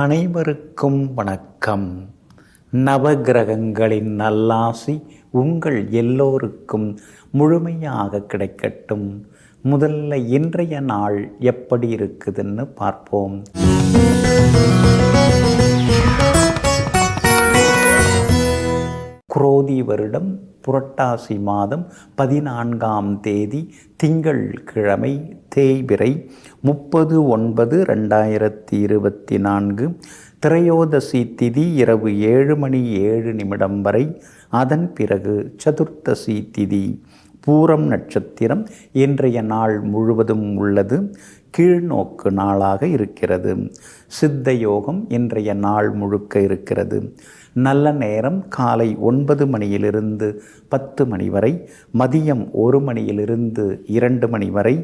அனைவருக்கும் வணக்கம். நவகிரகங்களின் நல்லாசி உங்கள் எல்லோருக்கும் முழுமையாக கிடைக்கட்டும். முதல்ல இன்றைய நாள் எப்படி இருக்குதுன்னு பார்ப்போம். குரோதி வருடம் புரட்டாசி மாதம் 14ஆம் தேதி திங்கட்கிழமை தேய்பிறை 30/9/2024. திரையோதசி திதி இரவு 7:07 வரை. அதன் பிறகு சதுர்த்தசி திதி. பூரம் நட்சத்திரம் இன்றைய நாள் முழுவதும் உள்ளது. கீழ்நோக்கு நாளாக இருக்கிறது. சித்த யோகம் இன்றைய நாள் முழுக்க இருக்கிறது. நல்ல நேரம் காலை 9 மணியிலிருந்து 10 மணி வரை, மதியம் 1 மணியிலிருந்து 2 மணி வரை,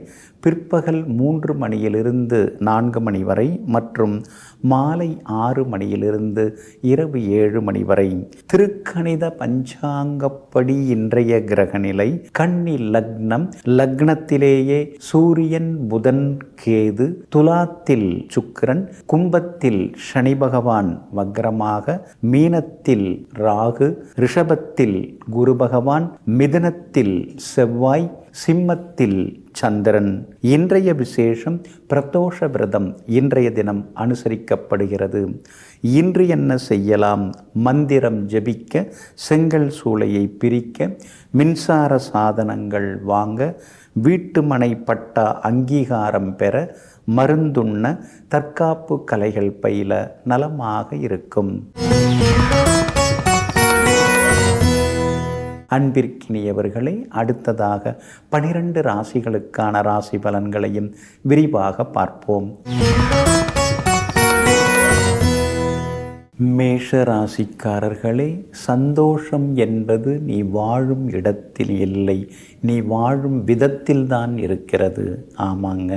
பிற்பகல் 3 மணியிலிருந்து 4 மணி வரை மற்றும் மாலை 6 மணியிலிருந்து இரவு 7 மணி வரை. திருக்கணித பஞ்சாங்கப்படி இன்றைய கிரகநிலை கன்னி லக்னம். லக்னத்திலேயே சூரியன், புதன், கேது, துலாத்தில் சுக்கிரன், கும்பத்தில் சனி பகவான் வக்ரமாக, மீனத்தில் ராகு, ரிஷபத்தில் குரு பகவான், மிதுனத்தில் செவ்வாய், சிம்மத்தில் சந்திரன். இன்றைய விசேஷம் பிரதோஷ விரதம் இன்றைய தினம் அனுசரிக்கப்படுகிறது. இன்று என்ன செய்யலாம்? மந்திரம் ஜபிக்க, செங்கல் சூளையை பிரிக்க, மின்சார சாதனங்கள் வாங்க, வீட்டு மனை பட்டா அங்கீகாரம் பெற, மருந்துண்ண, தற்காப்பு கலைகள் பயில நலமாக இருக்கும். அன்பிற்கினியவர்களே, அடுத்ததாக 12 ராசிகளுக்கான ராசி பலன்களையும் விரிவாக பார்ப்போம். மேஷ ராசிக்காரர்களே, சந்தோஷம் என்பது நீ வாழும் இடத்தில் இல்லை, நீ வாழும் விதத்தில்தான் இருக்கிறது. ஆமாங்க,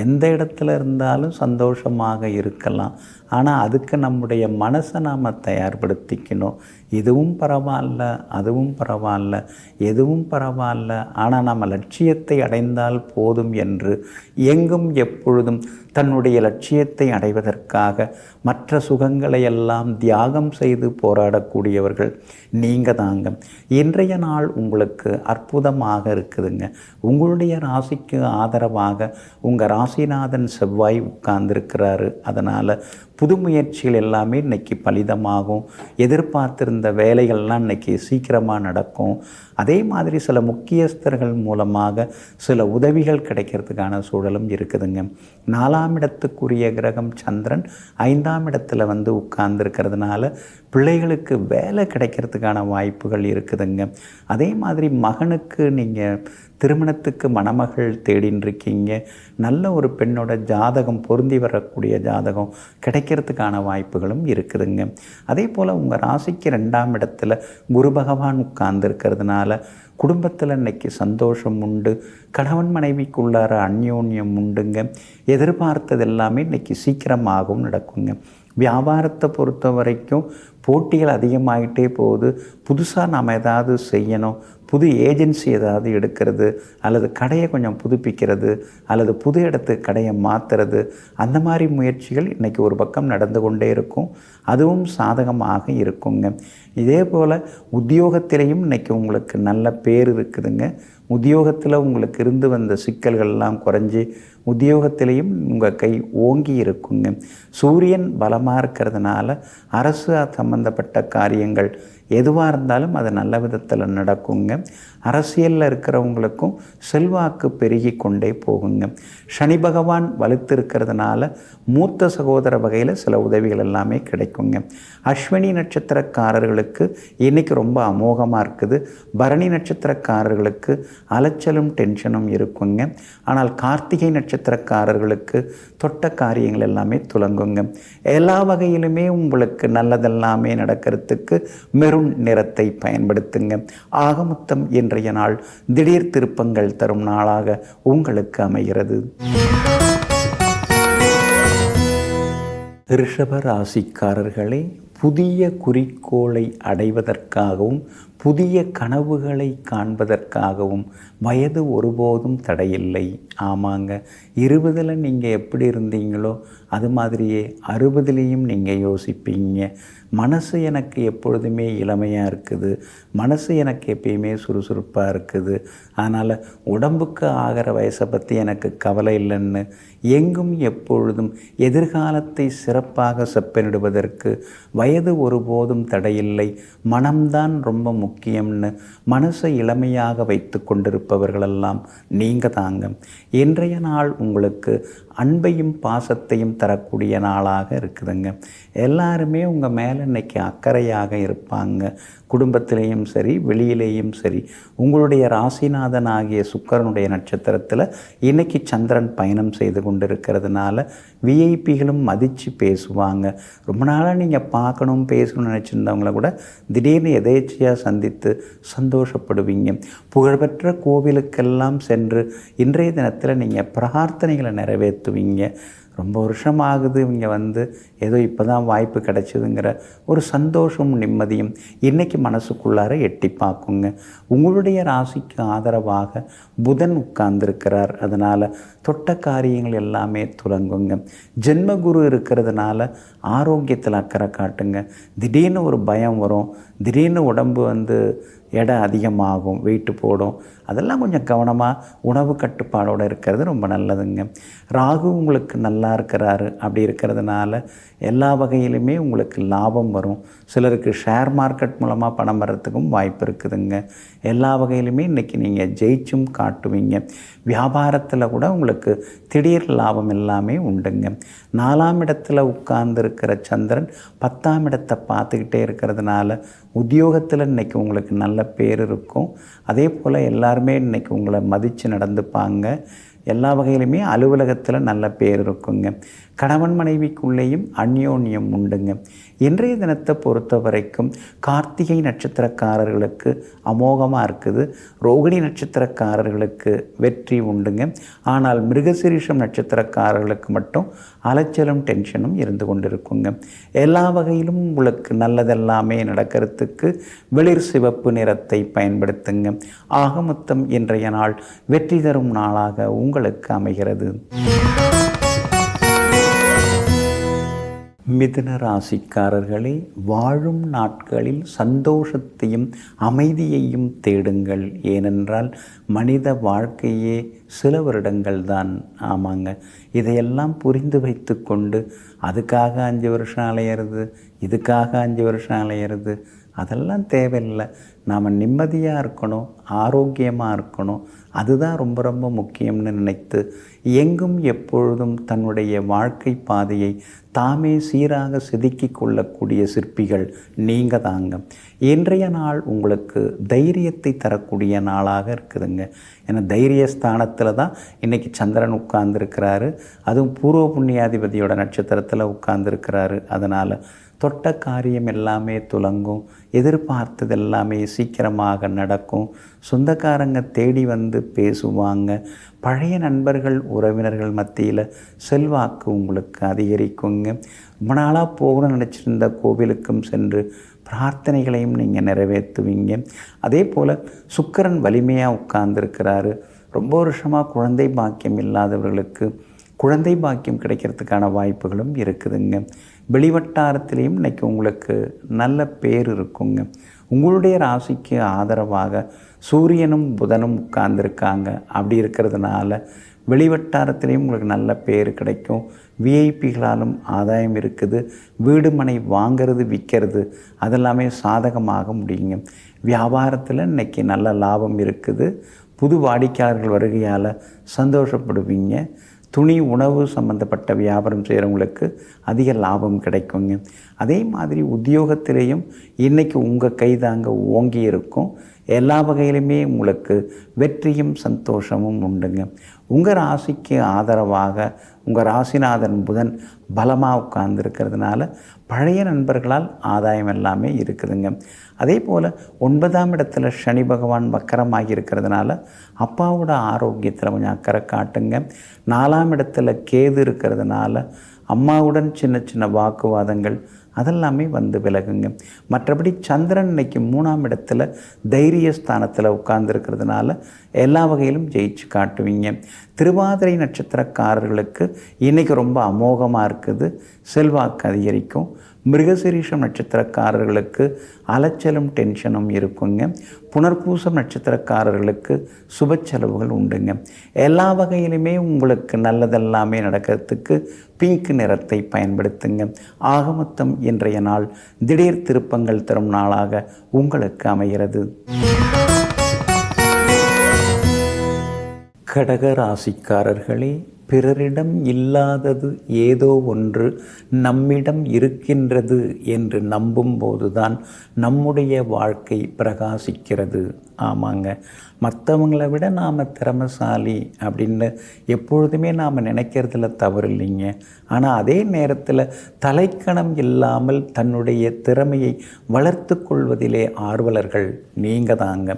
எந்த இடத்துல இருந்தாலும் சந்தோஷமாக இருக்கலாம். ஆனால் அதுக்கு நம்முடைய மனசை நாம் தயார்படுத்திக்கணும். இதுவும் பரவாயில்ல, அதுவும் பரவாயில்ல, எதுவும் பரவாயில்ல, ஆனால் நம்ம லட்சியத்தை அடைந்தால் போதும் என்று எங்கும் எப்பொழுதும் தன்னுடைய லட்சியத்தை அடைவதற்காக மற்ற சுகங்களை எல்லாம் தியாகம் செய்து போராடக்கூடியவர்கள் நீங்கள் தாங்க. இன்றைய நாள் உங்களுக்கு அற்புதமாக இருக்குதுங்க. உங்களுடைய ராசிக்கு ஆதரவாக உங்கள் ராசிநாதன் செவ்வாய் உட்கார்ந்துருக்கிறாரு. அதனால் புது முயற்சிகள் எல்லாமே இன்றைக்கி பலிதமாகும். எதிர்பார்த்திருந்த வேலைகள்லாம் இன்றைக்கி சீக்கிரமாக நடக்கும். அதே மாதிரி சில முக்கியஸ்தர்கள் மூலமாக சில உதவிகள் கிடைக்கிறதுக்கான சூழலும் இருக்குதுங்க. 4ஆம் இடத்துக்குரிய கிரகம் சந்திரன் 5ஆம் இடத்துல உட்கார்ந்துருக்கிறதுனால பிள்ளைகளுக்கு வேலை கிடைக்கிறதுக்கான வாய்ப்புகள் இருக்குதுங்க. அதே மாதிரி மகனுக்கு நீங்கள் திருமணத்துக்கு மணமகள் தேடின்னு இருக்கீங்க. நல்ல ஒரு பெண்ணோட ஜாதகம் பொருந்தி வரக்கூடிய ஜாதகம் கிடைக்கிறதுக்கான வாய்ப்புகளும் இருக்குதுங்க. அதே போல் உங்கள் ராசிக்கு 2ஆம் இடத்துல குரு பகவான் உட்கார்ந்துருக்கிறதுனால குடும்பத்தில் இன்றைக்கி சந்தோஷம் உண்டு. கணவன் மனைவிக்குள்ளார அந்யோன்யம் உண்டுங்க. எதிர்பார்த்தது எல்லாமே இன்றைக்கி சீக்கிரமாகவும் நடக்குங்க. வியாபாரத்தை பொறுத்த வரைக்கும் போட்டிகள் அதிகமாகிட்டே போகுது. புதுசாக நாம் ஏதாவது செய்யணும், புது ஏஜென்சி ஏதாவது எடுக்கிறது, அல்லது கடையை கொஞ்சம் புதுப்பிக்கிறது, அல்லது புது இடத்துக்கு கடையை மாற்றுறது, அந்த மாதிரி முயற்சிகள் இன்றைக்கி ஒரு பக்கம் நடந்து கொண்டே இருக்கும். அதுவும் சாதகமாக இருக்குங்க. இதே போல் உத்தியோகத்திலையும் இன்றைக்கி உங்களுக்கு நல்ல பேர் இருக்குதுங்க. உத்தியோகத்தில் உங்களுக்கு இருந்து வந்த சிக்கல்கள்லாம் குறைஞ்சி உத்தியோகத்திலையும் உங்கள் கை ஓங்கி இருக்குங்க. சூரியன் பலமாக இருக்கிறதுனால அரசு சம்பந்தப்பட்ட காரியங்கள் எதுவாக இருந்தாலும் அது நல்ல விதத்தில் நடக்குங்க. அரசியலில் இருக்கிறவங்களுக்கும் செல்வாக்கு பெருகி கொண்டே போகுங்க. சனி பகவான் வலுத்து இருக்கிறதுனால மூத்த சகோதர வகையில் சில உதவிகள் எல்லாமே கிடைக்குங்க. அஸ்வினி நட்சத்திரக்காரர்களுக்கு இன்றைக்கி ரொம்ப அமோகமாக இருக்குது. பரணி நட்சத்திரக்காரர்களுக்கு அலைச்சலும் டென்ஷனும் இருக்குங்க. ஆனால் கார்த்திகை நட்சத்திரக்காரர்களுக்கு தொட்ட காரியங்கள் எல்லாமே துலங்குங்க. எல்லா வகையிலுமே உங்களுக்கு நல்லதெல்லாமே நடக்கிறதுக்கு மெருன் நிறத்தை பயன்படுத்துங்க. ஆக மொத்தம் இன்றைய நாள் திடீர் திருப்பங்கள் தரும் நாளாக உங்களுக்கு அமைகிறது. ரிஷப ராசிக்காரர்களே, புதிய குறிக்கோளை அடைவதற்காகவும் புதிய கனவுகளை காண்பதற்காகவும் வயது ஒருபோதும் தடையில்லை. ஆமாங்க, 20ல் நீங்கள் எப்படி இருந்தீங்களோ அது மாதிரியே 60லேயும் நீங்கள் யோசிப்பீங்க. மனசு எனக்கு எப்பொழுதுமே இளமையாக இருக்குது, மனசு எனக்கு எப்பயுமே சுறுசுறுப்பாக இருக்குது, அதனால் உடம்புக்கு ஆகிற வயசை பற்றி எனக்கு கவலை இல்லைன்னு எங்கும் எப்பொழுதும் எதிர்காலத்தை சிறப்பாக செப்பனிடுவதற்கு வயது ஒருபோதும் தடையில்லை, மனம்தான் ரொம்ப முக்கியம்னு மனசை இளமையாக வைத்து கொண்டிருப்பவர்களெல்லாம் நீங்கள் தாங்க. இன்றைய நாள் உங்களுக்கு அன்பையும் பாசத்தையும் தரக்கூடிய நாளாக இருக்குதுங்க. எல்லாருமே உங்கள் மேலே இன்னைக்கு அக்கறையாக இருப்பாங்க. குடும்பத்திலேயும் சரி, வெளியிலேயும் சரி. உங்களுடைய ராசிநாதன் ஆகிய சுக்கிரனுடைய நட்சத்திரத்தில் இன்றைக்கி சந்திரன் பயணம் செய்து கொண்டிருக்கிறதுனால விஐபிகளும் மதித்து பேசுவாங்க. ரொம்ப நாளாக நீங்கள் பார்க்கணும் பேசணும்னு நினச்சிருந்தவங்கள கூட திடீர்னு எதேச்சையாக சந்தித்து சந்தோஷப்படுவீங்க. புகழ்பெற்ற கோவிலுக்கெல்லாம் சென்று இன்றைய தினத்தில் நீங்கள் பிரார்த்தனைகளை நிறைவேற்றுவீங்க. ரொம்ப வருஷம் ஆகுது இவங்க வந்து ஏதோ இப்போ தான் வாய்ப்பு கிடைச்சிதுங்கிற ஒரு சந்தோஷமும் நிம்மதியும் இன்றைக்கி மனசுக்குள்ளார எட்டி பார்க்குங்க. உங்களுடைய ராசிக்கு ஆதரவாக புதன் உட்கார்ந்துருக்கிறார். அதனால் தொட்ட காரியங்கள் எல்லாமே துலங்குங்க. ஜென்மகுரு இருக்கிறதுனால ஆரோக்கியத்தில் அக்கறை காட்டுங்க. திடீர்னு ஒரு பயம் வரும், திடீர்னு உடம்பு வந்து எடை அதிகமாகும், வெயிட்டு போடும். அதெல்லாம் கொஞ்சம் கவனமாக உணவு கட்டுப்பாடோடு இருக்கிறது ரொம்ப நல்லதுங்க. ராகு உங்களுக்கு நல்லா இருக்கிறாரு. அப்படி இருக்கிறதுனால எல்லா வகையிலுமே உங்களுக்கு லாபம் வரும். சிலருக்கு ஷேர் மார்க்கெட் மூலமாக பணம் வர்றதுக்கும் வாய்ப்பு இருக்குதுங்க. எல்லா வகையிலுமே இன்றைக்கி நீங்கள் ஜெயிச்சும் காட்டுவீங்க. வியாபாரத்தில் கூட உங்களுக்கு திடீர் லாபம் எல்லாமே உண்டுங்க. 4ஆம் இடத்துல உட்கார்ந்துருக்கிற சந்திரன் 10ஆம் இடத்தை பார்த்துக்கிட்டே இருக்கிறதுனால உத்தியோகத்தில் இன்றைக்கி உங்களுக்கு நல்ல பேர் இருக்கும். அதே போல் எல்லாருமே இன்றைக்கி உங்களை மதித்து நடந்துப்பாங்க. எல்லா வகையிலுமே அலுவலகத்தில் நல்ல பேர் இருக்குங்க. கணவன் மனைவிக்குள்ளேயும் அந்யோன்யம் உண்டுங்க. இன்றைய தினத்தை பொறுத்த வரைக்கும் கார்த்திகை நட்சத்திரக்காரர்களுக்கு அமோகமாக இருக்குது. ரோகிணி நட்சத்திரக்காரர்களுக்கு வெற்றி உண்டுங்க. ஆனால் மிருகசீரிஷம் நட்சத்திரக்காரர்களுக்கு மட்டும் அலைச்சலும் டென்ஷனும் இருந்து கொண்டிருக்குங்க. எல்லா வகையிலும் உங்களுக்கு நல்லதெல்லாமே நடக்கிறதுக்கு வெளிர் சிவப்பு நிறத்தை பயன்படுத்துங்க. ஆக மொத்தம் இன்றைய நாள் வெற்றி தரும் நாளாக உங்களுக்கு அமைகிறது. மிதுன ராசிக்காரர்களே, வாழும் நாட்களில் சந்தோஷத்தையும் அமைதியையும் தேடுங்கள். ஏனென்றால் மனித வாழ்க்கையே சில வருடங்கள் தான். ஆமாங்க, இதையெல்லாம் புரிந்து வைத்து கொண்டு அதுக்காக 5 வருஷம் அலையிறது, இதுக்காக 5 வருஷம் அலையிறது, அதெல்லாம் தேவையில்லை. நாம் நிம்மதியாக இருக்கணும், ஆரோக்கியமாக இருக்கணும், அதுதான் ரொம்ப ரொம்ப முக்கியம்னு நினைத்து எங்கும் எப்பொழுதும் தன்னுடைய வாழ்க்கை பாதையை தாமே சீராக செதுக்கி கொள்ளக்கூடிய சிற்பிகள் நீங்கள் தாங்க. இன்றைய நாள் உங்களுக்கு தைரியத்தை தரக்கூடிய நாளாக இருக்குதுங்க. ஏன்னா தைரிய ஸ்தானத்தில் தான் இன்றைக்கி சந்திரன் உட்கார்ந்துருக்கிறாரு. அதுவும் பூர்வ புண்ணியாதிபதியோட நட்சத்திரத்தில் உட்கார்ந்துருக்கிறாரு. அதனால் தொட்ட காரியம் எல்லாமே துலங்கும். எதிர்பார்த்தது எல்லாமே சீக்கிரமாக நடக்கும். சொந்தக்காரங்க தேடி வந்து பேசுவாங்க. பழைய நண்பர்கள் உறவினர்கள் மத்தியில் செல்வாக்கு உங்களுக்கு அதிகரிக்குங்க. ரொம்ப நாளாக போகணும்னு நினச்சிருந்த கோவிலுக்கும் சென்று பிரார்த்தனைகளையும் நீங்கள் நிறைவேற்றுவீங்க. அதே போல் சுக்கிரன் வலிமையாக உட்கார்ந்துருக்கிறாரு. ரொம்ப வருஷமாக குழந்தை பாக்கியம் இல்லாதவர்களுக்கு குழந்தை பாக்கியம் கிடைக்கிறதுக்கான வாய்ப்புகளும் இருக்குதுங்க. வெளிவட்டாரத்திலையும் இன்றைக்கி உங்களுக்கு நல்ல பேர் இருக்குங்க. உங்களுடைய ராசிக்கு ஆதரவாக சூரியனும் புதனும் உட்கார்ந்துருக்காங்க. அப்படி இருக்கிறதுனால வெளிவட்டாரத்திலையும் உங்களுக்கு நல்ல பேர் கிடைக்கும். விஐபிகளாலும் ஆதாயம் இருக்குது. வீடு மனை வாங்கிறது விற்கிறது அதெல்லாமே சாதகமாக முடியுங்க. வியாபாரத்தில் இன்றைக்கி நல்ல லாபம் இருக்குது. புது வாடிக்கையாளர்கள் வருகையால் சந்தோஷப்படுவீங்க. துணி உணவு சம்மந்தப்பட்ட வியாபாரம் செய்கிறவங்களுக்கு அதிக லாபம் கிடைக்குங்க. அதே மாதிரி உத்தியோகத்திலேயும் இன்றைக்கி உங்கள் கைதாங்க ஓங்கி இருக்கும். எல்லா வகையிலுமே உங்களுக்கு வெற்றியும் சந்தோஷமும் உண்டுங்க. உங்கள் ராசிக்கு ஆதரவாக உங்கள் ராசிநாதன் புதன் பலமாக உட்கார்ந்துருக்கிறதுனால பழைய நண்பர்களால் ஆதாயம் எல்லாமே இருக்குதுங்க. அதே போல் 9ஆம் இடத்துல சனி பகவான் வக்கரமாகி இருக்கிறதுனால அப்பாவோட ஆரோக்கியத்தில் கொஞ்சம் அக்கறை காட்டுங்க. 4ஆம் இடத்துல கேது இருக்கிறதுனால அம்மாவுடன் சின்ன சின்ன வாக்குவாதங்கள் அதெல்லாமே வந்து விலகுங்க. மற்றபடி சந்திரன் இன்னைக்கு 3ஆம் இடத்துல தைரியஸ்தானத்தில் உட்கார்ந்துருக்கிறதுனால எல்லா வகையிலும் ஜெயிச்சு காட்டுவீங்க. திருவாதிரை நட்சத்திரக்காரர்களுக்கு இன்றைக்கி ரொம்ப அமோகமாக இருக்குது, செல்வாக்கு அதிகரிக்கும். மிருகசீரிஷம் நட்சத்திரக்காரர்களுக்கு அலைச்சலும் டென்ஷனும் இருக்குங்க. புனர்பூசம் நட்சத்திரக்காரர்களுக்கு சுப செலவுகள் உண்டுங்க. எல்லா வகையிலுமே உங்களுக்கு நல்லதெல்லாமே நடக்கிறதுக்கு பிங்க் நிறத்தை பயன்படுத்துங்க. ஆக மொத்தம் இன்றைய நாள் திடீர் திருப்பங்கள் தரும் நாளாக உங்களுக்கு அமைகிறது. கடக ராசிக்காரர்களே, பிறரிடம் இல்லாதது ஏதோ ஒன்று நம்மிடம் இருக்கின்றது என்று நம்பும்போதுதான் நம்முடைய வாழ்க்கை பிரகாசிக்கிறது. ஆமாங்க, மற்றவங்களை விட நாம் திறமைசாலி அப்படின்னு எப்பொழுதுமே நாம் நினைக்கிறதுல தவறு இல்லைங்க. ஆனால் அதே நேரத்தில் தலைக்கணம் இல்லாமல் தன்னுடைய திறமையை வளர்த்து கொள்வதிலே ஆர்வலர்கள் நீங்கள் தாங்க.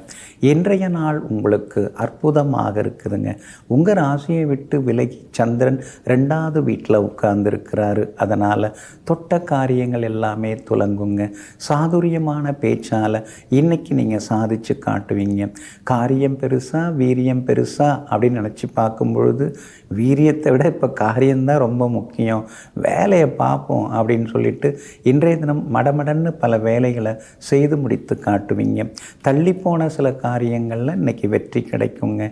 இன்றைய நாள் உங்களுக்கு அற்புதமாக இருக்குதுங்க. உங்கள் ராசியை விட்டு விலகி சந்திரன் 2வது வீட்டில் உட்கார்ந்துருக்கிறாரு. அதனால் தொட்ட காரியங்கள் எல்லாமே துலங்குங்க. சாதுரியமான பேச்சால் இன்றைக்கி நீங்கள் சாதித்து காட்டுவீங்க. காரியம் பெருசா வீரியம் பெருசா அப்படின்னு நினச்சி பார்க்கும் பொழுது வீரியத்தை விட இப்போ காரியம்தான் ரொம்ப முக்கியம், வேலையை பார்ப்போம் அப்படின்னு சொல்லிட்டு இன்றைய தினம் மடமடன்னு பல வேலைகளை செய்து முடித்து காட்டுவீங்க. தள்ளி போன சில காரியங்களில் இன்றைக்கி வெற்றி கிடைக்குங்க.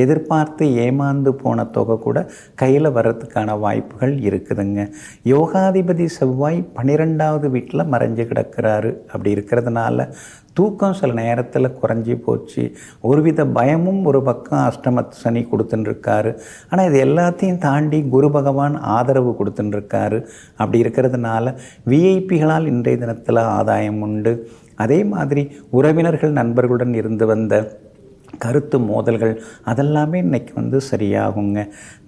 எதிர்பார்த்து ஏமாந்து போன தொகை கூட கையில் வர்றதுக்கான வாய்ப்புகள் இருக்குதுங்க. யோகாதிபதி செவ்வாய் 12வது வீட்டில் மறைஞ்சு கிடக்கிறாரு. அப்படி இருக்கிறதுனால தூக்கம் சில நேரத்தில் குறைஞ்சி போச்சு. ஒருவித பயமும் ஒரு பக்கம் அஷ்டமத்து சனி கொடுத்துட்டுருக்காரு. ஆனால் இது எல்லாத்தையும் தாண்டி குரு பகவான் ஆதரவு கொடுத்துட்டுருக்காரு. அப்படி இருக்கிறதுனால விஐபிகளால் இன்றைய தினத்தில் ஆதாயம் உண்டு. அதே மாதிரி உறவினர்கள் நண்பர்களுடன் இருந்து வந்த கருத்து மோதல்கள் அதெல்லாமே இன்றைக்கி சரியாகுங்க.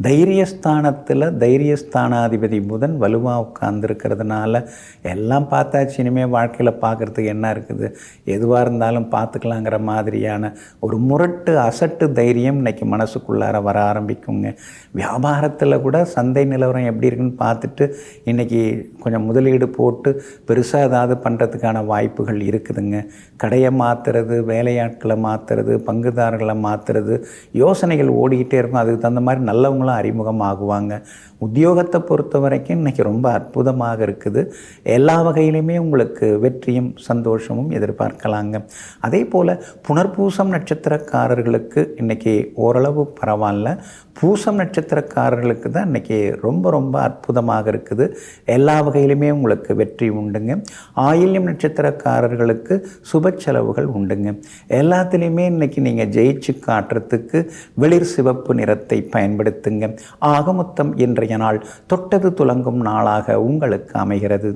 தைரியஸ்தானத்தில் தைரியஸ்தானாதிபதி புதன் வலுவாக உட்கார்ந்துருக்கிறதுனால எல்லாம் பார்த்தாச்சு, இனிமேல் வாழ்க்கையில் பார்க்குறதுக்கு என்ன இருக்குது, எதுவாக இருந்தாலும் பார்த்துக்கலாங்கிற மாதிரியான ஒரு முரட்டு அசட்டு தைரியம் இன்றைக்கி மனசுக்குள்ளார வர ஆரம்பிக்குங்க. வியாபாரத்தில் கூட சந்தை நிலவரம் எப்படி இருக்குன்னு பார்த்துட்டு இன்றைக்கி கொஞ்சம் முதலீடு போட்டு பெருசாக ஏதாவது பண்ணுறதுக்கான வாய்ப்புகள் இருக்குதுங்க. கடையை மாற்றுறது, வேலையாட்களை மாற்றுறது, பங்குதாரர்களை மாற்றுறது, யோசனைகள் ஓடிக்கிட்டே இருக்கும். அதுக்கு தகுந்த மாதிரி நல்லவங்களும் அறிமுகம் ஆகுவாங்க. உத்தியோகத்தை பொறுத்த வரைக்கும் இன்றைக்கி ரொம்ப அற்புதமாக இருக்குது. எல்லா வகையிலுமே உங்களுக்கு வெற்றியும் சந்தோஷமும் எதிர்பார்க்கலாங்க. அதே போல் புனர்பூசம் நட்சத்திரக்காரர்களுக்கு இன்றைக்கி ஓரளவு பரவாயில்ல. பூசம் நட்சத்திரக்காரர்களுக்கு தான் இன்றைக்கி ரொம்ப ரொம்ப அற்புதமாக இருக்குது. எல்லா வகையிலுமே உங்களுக்கு வெற்றி உண்டுங்க. ஆயில்யம் நட்சத்திரக்காரர்களுக்கு சுப செலவுகள் உண்டுங்க. எல்லாத்துலேயுமே இன்றைக்கி நீங்கள் ஜெயிச்சு காட்டுறதுக்கு வெளிர் சிவப்பு நிறத்தை பயன்படுத்துங்க. ஆக மொத்தம் இன்றைய நாள் தொட்டது துலங்கும் நாளாக உங்களுக்கு அமைகிறது.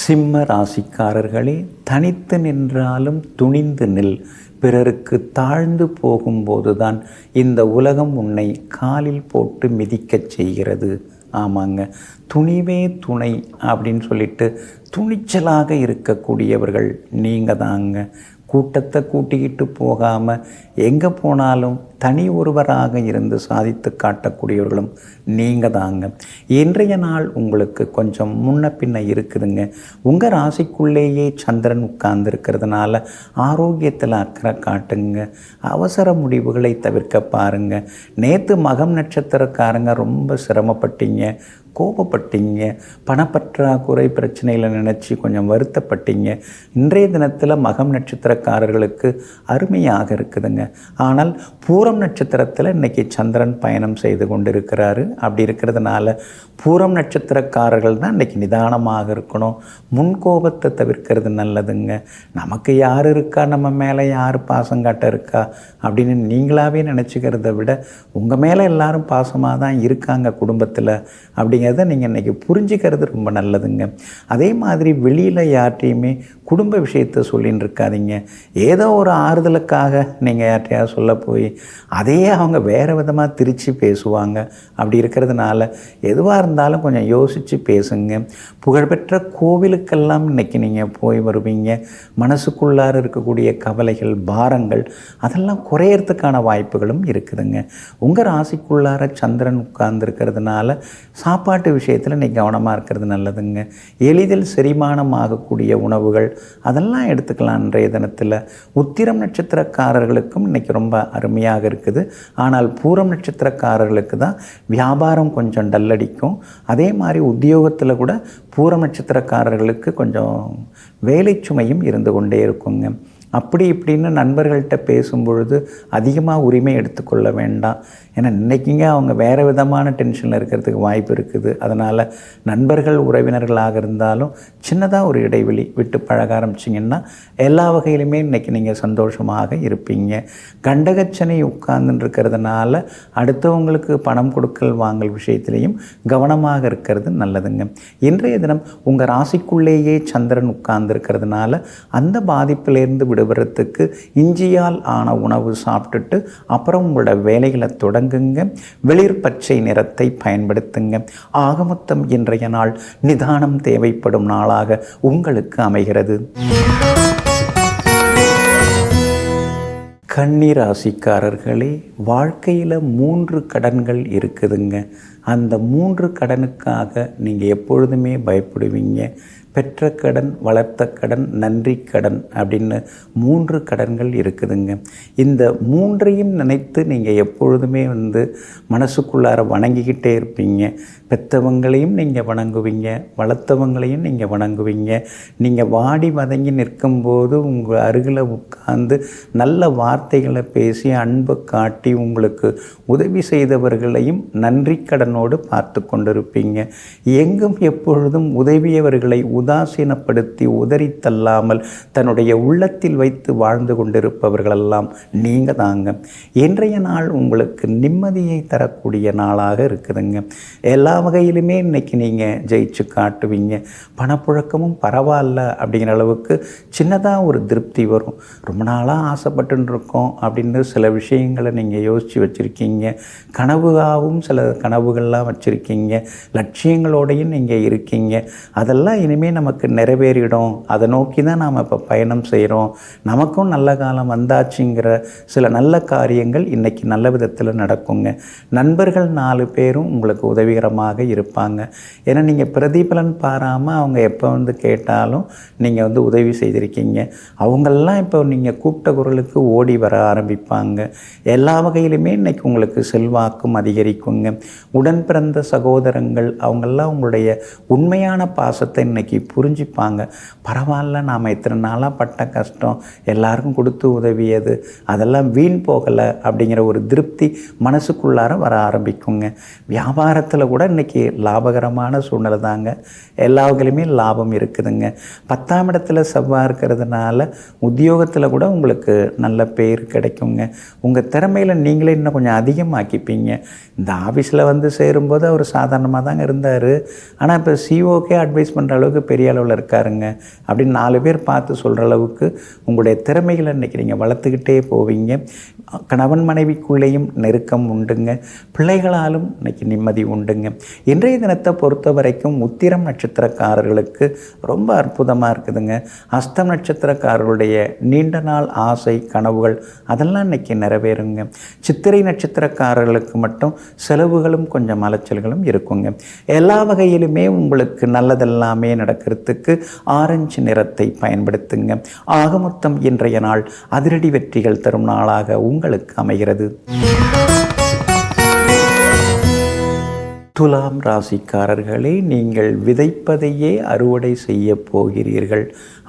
சிம்ம ராசிக்காரர்களே, தனித்து நின்றாலும் துணிந்து நில். பிறருக்கு தாழ்ந்து போகும்போதுதான் இந்த உலகம் உன்னை காலில் போட்டு மிதிக்கச் செய்கிறது. ஆமாங்க, துணிவே துணை அப்படின்னு சொல்லிட்டு துணிச்சலாக இருக்கக்கூடியவர்கள் நீங்கள் தாங்க. கூட்டத்தை கூட்டிக்கிட்டு போகாமல் எங்கே போனாலும் தனி ஒருவராக இருந்து சாதித்து காட்டக்கூடியவர்களும் நீங்கள் தாங்க. இன்றைய நாள் உங்களுக்கு கொஞ்சம் முன்ன பின்ன இருக்குதுங்க. உங்கள் ராசிக்குள்ளேயே சந்திரன் உட்கார்ந்துருக்கிறதுனால ஆரோக்கியத்தில் அக்கறை காட்டுங்க. அவசர முடிவுகளை தவிர்க்க பாருங்கள். நேற்று மகம் நட்சத்திரக்காரங்க ரொம்ப சிரமப்பட்டீங்க, கோபப்பட்டீங்க, பணப்பற்றாக்குறை பிரச்சனையில் நினச்சி கொஞ்சம் வருத்தப்பட்டீங்க. இன்றைய தினத்தில் மகம் நட்சத்திரக்காரர்களுக்கு அருமையாக இருக்குதுங்க. ஆனால் பூரம் நட்சத்திரத்தில் இன்றைக்கி சந்திரன் பயணம் செய்து கொண்டிருக்கிறாரு. அப்படி இருக்கிறதுனால பூரம் நட்சத்திரக்காரர்கள் தான் இன்றைக்கி நிதானமாக இருக்கணும். முன்கோபத்தை தவிர்க்கிறது நல்லதுங்க. நமக்கு யார் இருக்கா, நம்ம மேலே யார் பாசம் காட்ட இருக்கா அப்படின்னு நீங்களாகவே நினச்சிக்கிறத விட உங்கள் மேலே எல்லாரும் பாசமாக தான் இருக்காங்க குடும்பத்தில் அப்படிங்கிறத நீங்கள் இன்றைக்கி புரிஞ்சுக்கிறது ரொம்ப நல்லதுங்க. அதே மாதிரி வெளியில் யார்ட்டையுமே குடும்ப விஷயத்தை சொல்லின்னு இருக்காதீங்க. ஏதோ ஒரு ஆறுதலுக்காக நீங்கள் யார்ட்டையாவது சொல்ல போய் அதையே அவங்க வேறு விதமாக திரித்து பேசுவாங்க. அப்படி இருக்கிறதுனால எதுவாக இருந்தாலும் கொஞ்சம் யோசித்து பேசுங்க. புகழ்பெற்ற கோவிலுக்கெல்லாம் இன்றைக்கி நீங்கள் போய் வருவீங்க. மனசுக்குள்ளார இருக்கக்கூடிய கவலைகள், பாரங்கள் அதெல்லாம் குறையறதுக்கான வாய்ப்புகளும் இருக்குதுங்க. உங்கள் ராசிக்குள்ளார சந்திரன் உட்கார்ந்துருக்கிறதுனால சாப்பாட்டு விஷயத்தில் இன்றைக்கி கவனமாக இருக்கிறது நல்லதுங்க. எளிதில் செரிமானம் ஆகக்கூடிய உணவுகள் அதெல்லாம் எடுத்துக்கலாம் இன்றைய தினத்தில். உத்திரம் நட்சத்திரக்காரர்களுக்கும் இன்றைக்கி ரொம்ப அருமையாக இருக்குது. ஆனால் பூரம் நட்சத்திரக்காரர்களுக்கு தான் வியாபாரம் கொஞ்சம் டல்லடிக்கும். அதே மாதிரி உத்தியோகத்தில் கூட பூரம் நட்சத்திரக்காரர்களுக்கு கொஞ்சம் வேலை சுமையும் இருந்து கொண்டே இருக்குங்க. அப்படி இப்படின்னு நண்பர்கள்ட்ட பேசும்பொழுது அதிகமாக உரிமை எடுத்துக்கொள்ள வேண்டாம். ஏன்னா இன்றைக்கிங்க அவங்க வேறு விதமான டென்ஷனில் இருக்கிறதுக்கு வாய்ப்பு இருக்குது. அதனால் நண்பர்கள் உறவினர்களாக இருந்தாலும் சின்னதாக ஒரு இடைவெளி விட்டு பழக ஆரம்பிச்சிங்கன்னா எல்லா வகையிலுமே இன்றைக்கி நீங்கள் சந்தோஷமாக இருப்பீங்க. கண்டகச்சனை உட்கார்ந்துருக்கிறதுனால அடுத்தவங்களுக்கு பணம் கொடுக்கல் வாங்கல் விஷயத்திலையும் கவனமாக இருக்கிறது நல்லதுங்க. இன்றைய தினம் உங்கள் ராசிக்குள்ளேயே சந்திரன் உட்கார்ந்துருக்கிறதுனால அந்த பாதிப்பிலேருந்து விடுபடுறதுக்கு இஞ்சியால் ஆன உணவு சாப்பிட்டுட்டு அப்புறம் உங்களோட வேலைகளை தொடங்குங்க. வெளிர் பச்சை நிறத்தை பயன்படுத்துங்க. ஆகமொத்தம் இன்றைய நாள் நிதானம் தேவைப்படும் நாளாக உங்களுக்கு அமைகிறது. கன்னி ராசிக்காரர்களே, வாழ்க்கையில் 3 கடன்கள் இருக்குதுங்க. அந்த 3 கடனுக்காக நீங்கள் எப்பொழுதுமே பயப்படுவீங்க. பெற்ற கடன், வளர்த்த கடன், நன்றி கடன் அப்படின்னு 3 கடன்கள் இருக்குதுங்க. இந்த 3ஐயும் நினைத்து நீங்கள் எப்பொழுதுமே மனசுக்குள்ளார வணங்கிக்கிட்டே இருப்பீங்க. பெற்றவங்களையும் நீங்கள் வணங்குவீங்க, வளர்த்தவங்களையும் நீங்கள் வணங்குவீங்க. நீங்கள் வாடி வதங்கி நிற்கும்போது உங்கள் அருகில் உட்கார்ந்து நல்ல வார்த்தைகளை பேசி அன்பை காட்டி உங்களுக்கு உதவி செய்தவர்களையும் நன்றி கடனோடு பார்த்து கொண்டிருப்பீங்க. எங்கும் எப்பொழுதும் உதவியவர்களை உதாசீனப்படுத்தி உதறி தள்ளாமல் தன்னுடைய உள்ளத்தில் வைத்து வாழ்ந்து கொண்டிருப்பவர்களெல்லாம் நீங்கள் தாங்க. இன்றைய நாள் உங்களுக்கு நிம்மதியை தரக்கூடிய நாளாக இருக்குதுங்க. எல்லா வகையிலுமே இன்றைக்கி நீங்கள் ஜெயிச்சு காட்டுவீங்க. பணப்புழக்கமும் பரவாயில்ல அப்படிங்கிற அளவுக்கு சின்னதாக ஒரு திருப்தி வரும். ரொம்ப நாளாக ஆசைப்பட்டுன்னு இருக்கோம் அப்படின்னு சில விஷயங்களை நீங்கள் யோசித்து வச்சுருக்கீங்க. கனவுகாகவும் சில கனவுகள்லாம் வச்சுருக்கீங்க. லட்சியங்களோடையும் நீங்கள் இருக்கீங்க. அதெல்லாம் இனிமேல் நமக்கு நிறைவேறிடும். அதை நோக்கி தான் நாம் இப்போ பயணம் செய்கிறோம். நமக்கும் நல்ல காலம் வந்தாச்சுங்கிற சில நல்ல காரியங்கள் இன்றைக்கி நல்ல விதத்தில் நடக்குங்க. நண்பர்கள் 4 பேரும் உங்களுக்கு உதவிகரமாக இருப்பாங்க. ஏன்னா நீங்கள் பிரதிபலன் பாராமல் அவங்க எப்போ கேட்டாலும் நீங்கள் உதவி செய்திருக்கீங்க. அவங்களெல்லாம் இப்போ நீங்கள் கூப்பிட்ட குரலுக்கு ஓடி வர ஆரம்பிப்பாங்க. எல்லா வகையிலுமே இன்றைக்கி உங்களுக்கு செல்வாக்கும் அதிகரிக்குங்க. உடன் பிறந்த சகோதரங்கள் அவங்கெல்லாம் உங்களுடைய உண்மையான பாசத்தை இன்றைக்கி புரிஞ்சுப்பாங்க. பரவாயில்ல, நாம் இத்தனை நாளாக பட்ட கஷ்டம் எல்லாருக்கும் கொடுத்து உதவியது அதெல்லாம் வீண் போகலை அப்படிங்கிற ஒரு திருப்தி மனசுக்குள்ளார வர ஆரம்பிக்குங்க. வியாபாரத்தில் கூட இன்றைக்கி லாபகரமான சூழ்நிலை தாங்க. எல்லா வகையிலுமே லாபம் இருக்குதுங்க. 10ஆம் இடத்துல செவ்வாய் இருக்கிறதுனால உத்தியோகத்தில் கூட உங்களுக்கு நல்ல பேர் கிடைக்குங்க. உங்கள் திறமையில் நீங்களே இன்னும் கொஞ்சம் அதிகமாக்கிப்பீங்க. இந்த ஆஃபீஸில் சேரும்போது அவர் சாதாரணமாக தாங்க இருந்தார். ஆனால் இப்போ சிஓக்கே அட்வைஸ் பண்ணுற அளவுக்கு பெரிய அளவில் இருக்காருங்க அப்படின்னு 4 பேர் பார்த்து சொல்கிற அளவுக்கு உங்களுடைய திறமைகளை இன்றைக்கி நீங்கள் வளர்த்துக்கிட்டே போவீங்க. கணவன் மனைவிக்குள்ளேயும் நெருக்கம் உண்டுங்க. பிள்ளைகளாலும் இன்றைக்கி நிம்மதி உண்டுங்க. இன்றைய தினத்தை பொறுத்த வரைக்கும் உத்திரம் நட்சத்திரக்காரர்களுக்கு ரொம்ப அற்புதமாக இருக்குதுங்க. அஸ்தம் நட்சத்திரக்காரர்களுடைய நீண்ட நாள் ஆசை கனவுகள் அதெல்லாம் இன்றைக்கி நிறைவேறுங்க. சித்திரை நட்சத்திரக்காரர்களுக்கு மட்டும் செலவுகளும் கொஞ்சம் அலைச்சல்களும் இருக்குங்க. எல்லா வகையிலுமே உங்களுக்கு நல்லதெல்லாமே நடக்கிறதுக்கு ஆரஞ்சு நிறத்தை பயன்படுத்துங்க. ஆகமொத்தம் இன்றைய நாள் அதிரடி வெற்றிகள் தரும் நாளாக உங்களுக்கு அமைகிறது. துலாம் ராசிக்காரர்களே, நீங்கள் விதைப்பதையே அறுவடை செய்ய போகிறீர்கள்.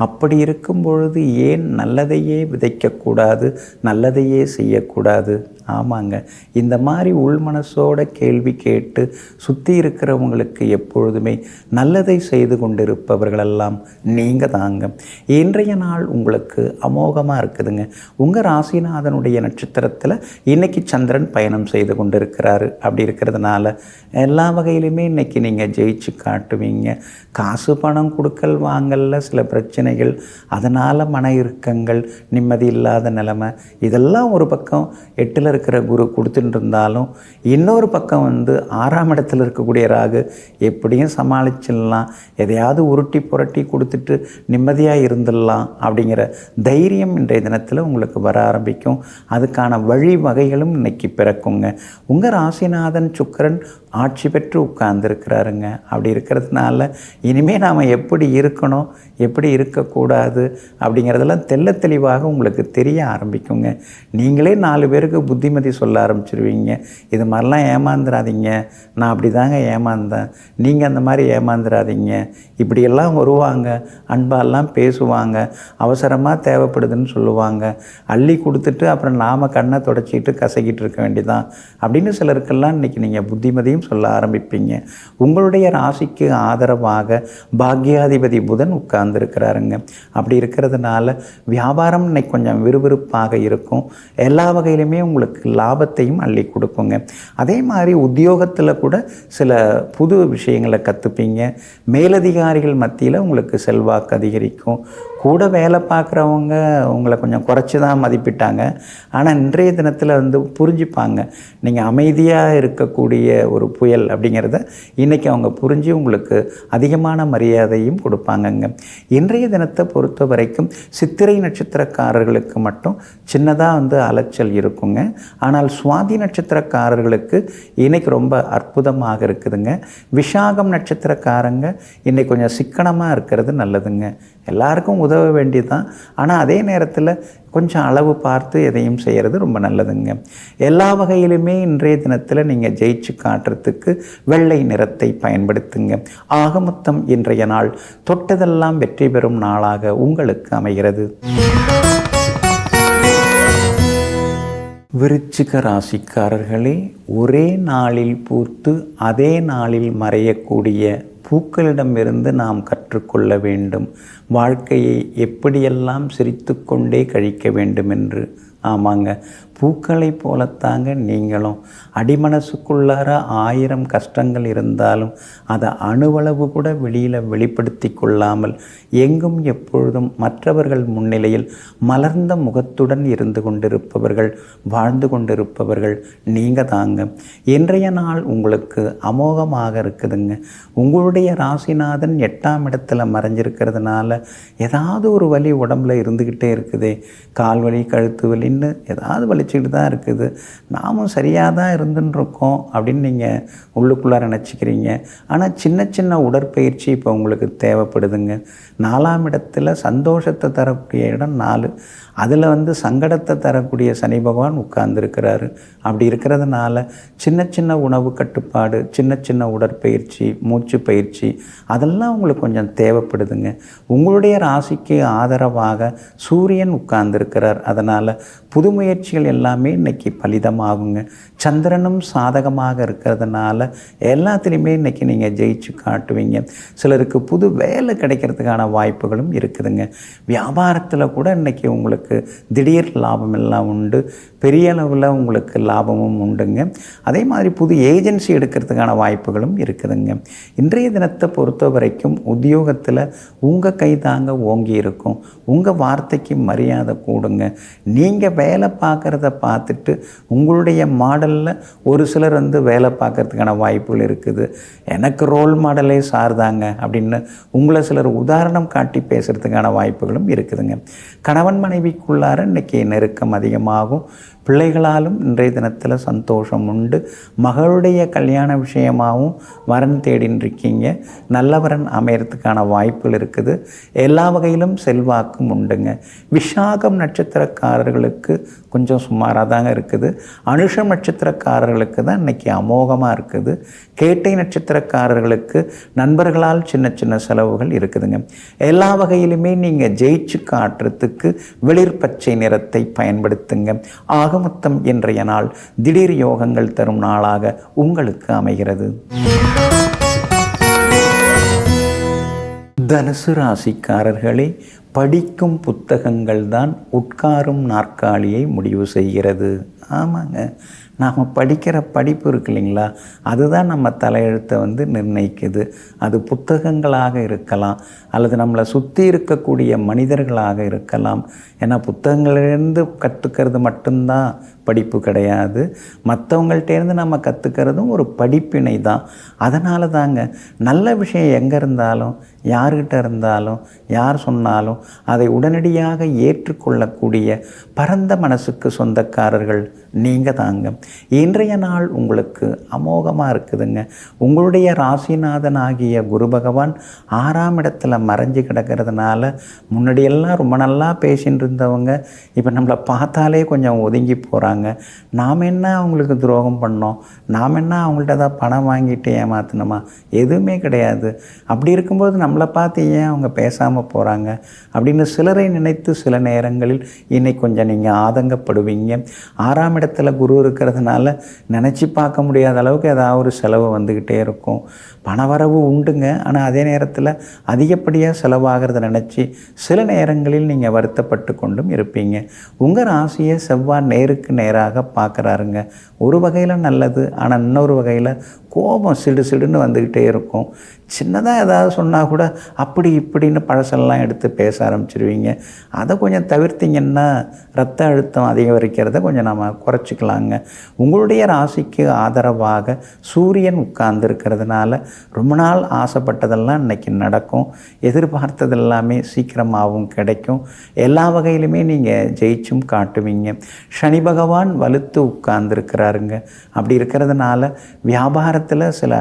அப்படி இருக்கும் பொழுது ஏன் நல்லதையே விதைக்கக்கூடாது, நல்லதையே செய்யக்கூடாது? ஆமாங்க, இந்த மாதிரி உள்மனசோட கேள்வி கேட்டு சுற்றி இருக்கிறவங்களுக்கு எப்பொழுதுமே நல்லதை செய்து கொண்டிருப்பவர்களெல்லாம் நீங்கள் தாங்க. இன்றைய நாள் உங்களுக்கு அமோகமாக இருக்குதுங்க. உங்கள் ராசிநாதனுடைய நட்சத்திரத்தில் இன்றைக்கி சந்திரன் பயணம் செய்து கொண்டிருக்கிறாரு. அப்படி இருக்கிறதுனால எல்லா எல்லா வகையிலுமே இன்றைக்கி நீங்கள் ஜெயிச்சு காட்டுவீங்க. காசு பணம் கொடுக்கல் வாங்கல சில பிரச்சனைகள், அதனால் மன இறுக்கங்கள், நிம்மதி இல்லாத நிலைமை, இதெல்லாம் ஒரு பக்கம் 8ல் இருக்கிற குரு கொடுத்துட்டு இருந்தாலும், இன்னொரு பக்கம் 6ஆம் இடத்துல இருக்கக்கூடிய ராகு எப்படியும் சமாளிச்சிடலாம், எதையாவது உருட்டி புரட்டி கொடுத்துட்டு நிம்மதியாக இருந்துடலாம் அப்படிங்கிற தைரியம் இன்றைய தினத்தில் உங்களுக்கு வர ஆரம்பிக்கும். அதுக்கான வழிவகைகளும் இன்னைக்கு பிறக்குங்க. உங்கள் ராசிநாதன் சுக்கிரன் ஆட்சி பெற்று உட்கார்ந்துருக்கிறாருங்க. அப்படி இருக்கிறதுனால இனிமேல் நாம் எப்படி இருக்கணும், எப்படி இருக்கக்கூடாது அப்படிங்கிறதெல்லாம் தெள்ள தெளிவாக உங்களுக்கு தெரிய ஆரம்பிக்குங்க. நீங்களே 4 பேருக்கு புத்திமதி சொல்ல ஆரம்பிச்சிருவீங்க. இது மாதிரிலாம் ஏமாந்துடாதீங்க, நான் அப்படி தாங்க ஏமாந்தேன், நீங்கள் அந்த மாதிரி ஏமாந்துடாதீங்க, இப்படியெல்லாம் வருவாங்க, அன்பாலாம் பேசுவாங்க, அவசரமாக தேவைப்படுதுன்னு சொல்லுவாங்க, அள்ளி கொடுத்துட்டு அப்புறம் நாம் கண்ணை தொடச்சிக்கிட்டு கசக்கிட்டு இருக்க வேண்டியதான் அப்படின்னு சிலருக்கெல்லாம் இன்றைக்கி நீங்கள் புத்திமதியும் சொல்ல ஆரம்பிப்பீங்க. உங்களுடைய ராசிக்கு ஆதரவாக பாக்யாதிபதி புதன் உட்கார்ந்துருக்கிறாருங்க. அப்படி இருக்கிறதுனால வியாபாரம் இன்னைக்கு கொஞ்சம் விறுவிறுப்பாக இருக்கும். எல்லா வகையிலுமே உங்களுக்கு லாபத்தையும் அள்ளி கொடுக்குங்க. அதே மாதிரி உத்தியோகத்தில் கூட சில புது விஷயங்களை கற்றுப்பீங்க. மேலதிகாரிகள் மத்தியில் உங்களுக்கு செல்வாக்கு அதிகரிக்கும். கூட வேலை பார்க்குறவங்க உங்களை கொஞ்சம் குறைச்சி தான் மதிப்பிட்டாங்க. ஆனால் இன்றைய தினத்தில் புரிஞ்சுப்பாங்க, நீங்கள் அமைதியாக இருக்கக்கூடிய ஒரு புயல் அப்படிங்கிறத இன்றைக்கி அவங்க புரிஞ்சு உங்களுக்கு அதிகமான மரியாதையும் கொடுப்பாங்கங்க. இன்றைய தினத்தை பொறுத்த வரைக்கும் சித்திரை நட்சத்திரக்காரர்களுக்கு மட்டும் சின்னதாக அலைச்சல் இருக்குங்க. ஆனால் சுவாதி நட்சத்திரக்காரர்களுக்கு இன்றைக்கி ரொம்ப அற்புதமாக இருக்குதுங்க. விஷாகம் நட்சத்திரக்காரங்க இன்றைக்கி கொஞ்சம் சிக்கனமாக இருக்கிறது நல்லதுங்க. எல்லாருக்கும் உதவ வேண்டியதுதான், ஆனால் அதே நேரத்தில் கொஞ்சம் அளவு பார்த்து எதையும் செய்கிறது ரொம்ப நல்லதுங்க. எல்லா வகையிலுமே இன்றைய தினத்தில் நீங்கள் ஜெயிச்சு காட்டுறதுக்கு வெள்ளை நிறத்தை பயன்படுத்துங்க. ஆக மொத்தம் இன்றைய நாள் தொட்டதெல்லாம் வெற்றி பெறும் நாளாக உங்களுக்கு அமைகிறது. விருச்சிக ராசிக்காரர்களே, ஒரே நாளில் பூத்து அதே நாளில் மறையக்கூடிய பூக்களிடமிருந்து நாம் கற்றுக்கொள்ள வேண்டும். வாழ்க்கையை எப்படியெல்லாம் சிரித்து கொண்டே கழிக்க வேண்டும் என்று. ஆமாங்க, பூக்களை போலத்தாங்க நீங்களும். அடிமனசுக்குள்ளார 1000 கஷ்டங்கள் இருந்தாலும் அதை அணுவளவு கூட வெளியில் வெளிப்படுத்தி கொள்ளாமல் எங்கும் எப்பொழுதும் மற்றவர்கள் முன்னிலையில் மலர்ந்த முகத்துடன் இருந்து கொண்டிருப்பவர்கள், வாழ்ந்து கொண்டிருப்பவர்கள் நீங்கள் தாங்க. இன்றைய நாள் உங்களுக்கு அமோகமாக இருக்குதுங்க. உங்களுடைய ராசிநாதன் 8ஆம் இடத்துல மறைஞ்சிருக்கிறதுனால ஏதாவது ஒரு வலி உடம்புல இருந்துக்கிட்டே இருக்குதே, கால் வலி, கழுத்து வலின்னு ஏதாவது வலிச்சுக்கிட்டு தான் இருக்குது, நாமும் சரியாக தான் இருந்துருக்கோம் அப்படின்னு நீங்கள் உள்ளுக்குள்ளார நினச்சிக்கிறீங்க. ஆனால் சின்ன சின்ன உடற்பயிற்சி இப்போ உங்களுக்கு தேவைப்படுதுங்க. 4ஆம் இடத்துல சந்தோஷத்தை தரக்கூடிய இடம் 4, அதில் சங்கடத்தை தரக்கூடிய சனி பகவான் உட்கார்ந்துருக்கிறாரு. அப்படி இருக்கிறதுனால சின்ன சின்ன உணவு கட்டுப்பாடு, சின்ன சின்ன உடற்பயிற்சி, மூச்சு பயிற்சி அதெல்லாம் உங்களுக்கு கொஞ்சம் தேவைப்படுதுங்க. உங்களுடைய ராசிக்கு ஆதரவாக சூரியன் உட்கார்ந்துருக்கிறார். அதனால் புது முயற்சிகள் எல்லாமே இன்றைக்கி பலிதமாகுங்க. சந்திரனும் சாதகமாக இருக்கிறதுனால எல்லாத்துலேயுமே இன்றைக்கி நீங்கள் ஜெயிச்சு காட்டுவீங்க. சிலருக்கு புது வேலை கிடைக்கிறதுக்கான வாய்ப்புகளும் இருக்குதுங்க. வியாபாரத்தில் கூட இன்றைக்கி உங்களுக்கு திடீர் லாபம் எல்லாம் உண்டு. பெரிய அளவில் உங்களுக்கு லாபமும் உண்டுங்க. அதே மாதிரி புது ஏஜென்சி எடுக்கிறதுக்கான வாய்ப்புகளும் இருக்குதுங்க. இன்றைய தினத்தை பொறுத்த வரைக்கும் உத்தியோகத்தில் உங்கள் கை தாங்க ஓங்கி இருக்கும். உங்கள் வார்த்தைக்கு மரியாதை கூடுங்க. நீங்கள் வேலை பார்க்குறத பார்த்துட்டு உங்களுடைய மாடலில் ஒரு சிலர் வேலை பார்க்குறதுக்கான வாய்ப்புகள் இருக்குது. எனக்கு ரோல் மாடலே சார்தாங்க அப்படின்னு உங்களை சிலர் உதாரணம் காட்டி பேசுகிறதுக்கான வாய்ப்புகளும் இருக்குதுங்க. கணவன் மனைவிக்குள்ளார இன்றைக்கி நெருக்கம் அதிகமாகும். பிள்ளைகளாலும் இன்றைய தினத்தில் சந்தோஷம் உண்டு. மகளுடைய கல்யாண விஷயமாகவும் வரன் தேடின்னு இருக்கீங்க. நல்ல வரன் அமையறதுக்கான வாய்ப்புகள் இருக்குது. எல்லா வகையிலும் செல்வாக்கும் உண்டுங்க. விஷாகம் நட்சத்திரக்காரர்களுக்கு கொஞ்சம் சுமாராக தாங்க இருக்குது. அனுஷம் நட்சத்திரக்காரர்களுக்கு தான் இன்றைக்கி அமோகமாக இருக்குது. கேட்டை நட்சத்திரக்காரர்களுக்கு நண்பர்களால் சின்ன சின்ன செலவுகள் இருக்குதுங்க. எல்லா வகையிலுமே நீங்கள் ஜெயிச்சு காட்டுறதுக்கு வெளிர் பச்சை நிறத்தை பயன்படுத்துங்க. ஆகமொத்தம் இன்றைய நாள் திடீர் யோகங்கள் தரும் நாளாக உங்களுக்கு அமைகிறது. தனுசு ராசிக்காரர்களே, படிக்கும் புத்தகங்கள் தான் உட்காரும் நாற்காலியை முடிவு செய்கிறது. ஆமாங்க, நாம் படிக்கிற படிப்பு இருக்கு இல்லைங்களா, அதுதான் நம்ம தலையெழுத்தை வந்து நிர்ணயிக்குது. அது புத்தகங்களாக இருக்கலாம், அல்லது நம்மளை சுற்றி இருக்கக்கூடிய மனிதர்களாக இருக்கலாம். ஏன்னா புத்தகங்களிலிருந்து கற்றுக்கிறது மட்டும்தான் படிப்பு கிடையாது. மற்றவங்கள்ட்டேருந்து நம்ம கற்றுக்கிறதும் ஒரு படிப்பினை தான். அதனால தாங்க நல்ல விஷயம் எங்கே இருந்தாலும், யார்கிட்ட இருந்தாலும், யார் சொன்னாலும் அதை உடனடியாக ஏற்றுக்கொள்ளக்கூடிய பரந்த மனசுக்கு சொந்தக்காரர்கள் நீங்கள் தாங்க. இன்றைய நாள் உங்களுக்கு அமோகமாக இருக்குதுங்க. உங்களுடைய ராசிநாதன் ஆகிய குரு பகவான் 6ஆம் இடத்துல மறைஞ்சு கிடக்கிறதுனால, முன்னாடியெல்லாம் ரொம்ப நல்லா பேசின்னு இருந்தவங்க இப்போ நம்மளை பார்த்தாலே கொஞ்சம் ஒதுங்கி போகிறாங்க. நாம் என்ன அவங்களுக்கு துரோகம் பண்ணோம், நாம் என்ன அவங்கள்ட்ட தான் பணம் வாங்கிட்டு ஏமாத்தினோமா? எதுவுமே கிடையாது. அப்படி இருக்கும்போது நம்மளை பார்த்து ஏன் அவங்க பேசாமல் போகிறாங்க அப்படின்னு சிலரை நினைத்து சில நேரங்களில் இன்னைக்கு கொஞ்சம் நீங்கள் ஆதங்கப்படுவீங்க. 6ஆம் இடத்துல குரு இருக்கிறதுனால நினச்சி பார்க்க முடியாத அளவுக்கு ஏதாவது ஒரு செலவு வந்துக்கிட்டே இருக்கும். பணவரவு உண்டுங்க, ஆனால் அதே நேரத்தில் அதிகப்படியாக செலவாகிறத நினச்சி சில நேரங்களில் நீங்கள் வருத்தப்பட்டு கொண்டும் இருப்பீங்க. உங்கள் ராசியை செவ்வாய் நேருக்கு நேராக பார்க்குறாருங்க. ஒரு வகையில் நல்லது, ஆனால் இன்னொரு வகையில் கோபம் சிடு சிடுன்னு வந்துக்கிட்டே இருக்கும். சின்னதாக ஏதாவது சொன்னால் கூட அப்படி இப்படின்னு பழசெல்லாம் எடுத்து பேச ஆரம்பிச்சிருவீங்க. அதை கொஞ்சம் தவிர்த்திங்கன்னா ரத்த அழுத்தம் அதிகரிக்கிறத கொஞ்சம் நம்ம குறைச்சிக்கலாங்க. உங்களுடைய ராசிக்கு ஆதரவாக சூரியன் உட்கார்ந்துருக்கிறதுனால ரொம்ப நாள் ஆசைப்பட்டதெல்லாம் இன்றைக்கி நடக்கும். எதிர்பார்த்தது எல்லாமே சீக்கிரமாகவும் கிடைக்கும். எல்லா வகையிலுமே நீங்கள் ஜெயிச்சும் காட்டுவீங்க. சனி பகவான் வலுத்து உட்கார்ந்துருக்கிறாருங்க. அப்படி இருக்கிறதுனால வியாபாரத்தில் சில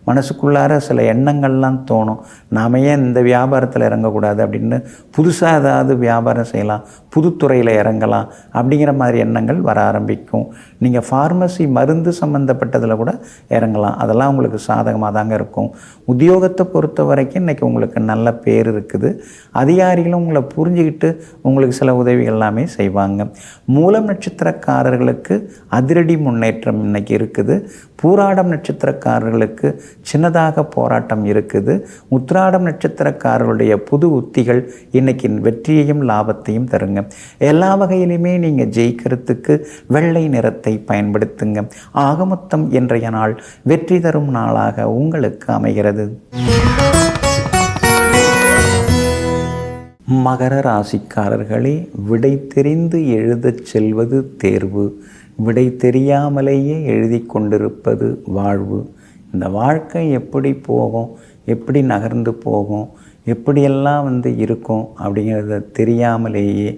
மனசுக்குள்ளார சில எண்ணங்கள்லாம் தோணும். நாம் ஏன் இந்த வியாபாரத்தில் இறங்கக்கூடாது அப்படின்னு, புதுசாக ஏதாவது வியாபாரம் செய்யலாம், புதுத்துறையில் இறங்கலாம் அப்படிங்கிற மாதிரி எண்ணங்கள் வர ஆரம்பிக்கும். நீங்கள் ஃபார்மசி மருந்து சம்மந்தப்பட்டதில் கூட இறங்கலாம். அதெல்லாம் உங்களுக்கு சாதகமாக தாங்க இருக்கும். உத்தியோகத்தை பொறுத்த வரைக்கும் இன்றைக்கி உங்களுக்கு நல்ல பேர் இருக்குது. அதிகாரிகளும் உங்களை புரிஞ்சுக்கிட்டு உங்களுக்கு சில உதவிகள் எல்லாமே செய்வாங்க. மூலம் நட்சத்திரக்காரர்களுக்கு அதிரடி முன்னேற்றம் இன்றைக்கி இருக்குது. பூராடம் நட்சத்திரக்காரர்களுக்கு சின்னதாக போராட்டம் இருக்குது. உத்திராடம் நட்சத்திரக்காரர்களுடைய புது உத்திகள் இன்றைக்கி வெற்றியையும் லாபத்தையும் தருங்க. எல்லா வகையிலுமே நீங்கள் ஜெயிக்கிறதுக்கு வெள்ளை நிறத்தை பயன்படுத்துங்க. ஆக மொத்தம் இன்றைய நாள் வெற்றி தரும் நாளாக உங்களுக்கு அமைகிறது. மகர ராசிக்காரர்களே, விடை தெரிந்து எழுதச் செல்வது தேர்வு, விடை தெரியாமலேயே எழுதி கொண்டிருப்பது வாழ்வு. இந்த வாழ்க்கை எப்படி போகும், எப்படி நகர்ந்து போகும், எப்படியெல்லாம் இருக்கும் அப்படிங்கிறத தெரியாமலேயே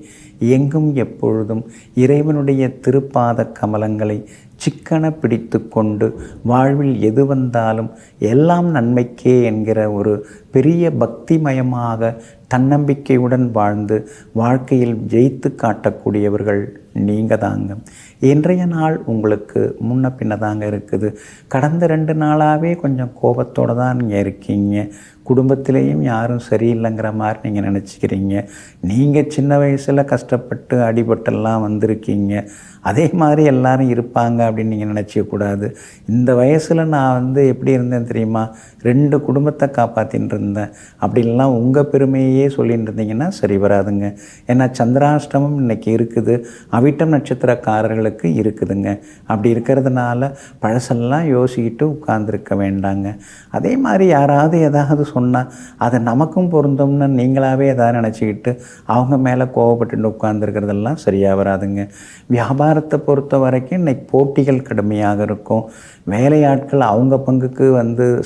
எங்கும் எப்பொழுதும் இறைவனுடைய திருப்பாத கமலங்களை சிக்கன பிடித்து கொண்டு வாழ்வில் எது வந்தாலும் எல்லாம் நன்மைக்கே என்கிற ஒரு பெரிய பக்திமயமாக தன்னம்பிக்கையுடன் வாழ்ந்து வாழ்க்கையில் ஜெயித்து காட்டக்கூடியவர்கள் நீங்கள் தாங்க. இன்றைய நாள் உங்களுக்கு முன்ன பின்ன தாங்க இருக்குது. கடந்த 2 நாளாகவே கொஞ்சம் கோபத்தோடு தான் நீங்கள் இருக்கீங்க. குடும்பத்திலேயும் யாரும் சரியில்லைங்கிற மாதிரி நீங்கள் நினச்சிக்கிறீங்க. நீங்கள் சின்ன வயசில் கஷ்டப்பட்டு அடிபட்டெல்லாம் வந்திருக்கீங்க, அதே மாதிரி எல்லாரும் இருப்பாங்க அப்படின்னு நீங்கள் நினச்சிக்கக்கூடாது. இந்த வயசில் நான் எப்படி இருந்தேன் தெரியுமா, 2 குடும்பத்தை காப்பாற்றின்னு இருந்தேன் அப்படின்லாம் உங்கள் பெருமையே சொல்லிட்டு இருந்தீங்கன்னா சரி வராதுங்க. ஏன்னா சந்திராஷ்டமம் இன்றைக்கி இருக்குது, அவிட்டம் நட்சத்திரக்காரர்களுக்கு இருக்குதுங்க. அப்படி இருக்கிறதுனால பழசெல்லாம் யோசிக்கிட்டு உட்கார்ந்துருக்க வேண்டாங்க. அதே மாதிரி யாராவது ஏதாவது சொன்னால் அது நமக்கும் பொருந்தும்னு நீங்களாகவே எதாவது நினச்சிக்கிட்டு அவங்க மேலே கோவப்பட்டு உட்கார்ந்துருக்கிறதெல்லாம் சரியாக வராதுங்க. வியாபாரத்தை பொறுத்த வரைக்கும் இன்றைக்கி போட்டிகள் கடுமையாக இருக்கும். வேலையாட்கள் அவங்க பங்குக்கு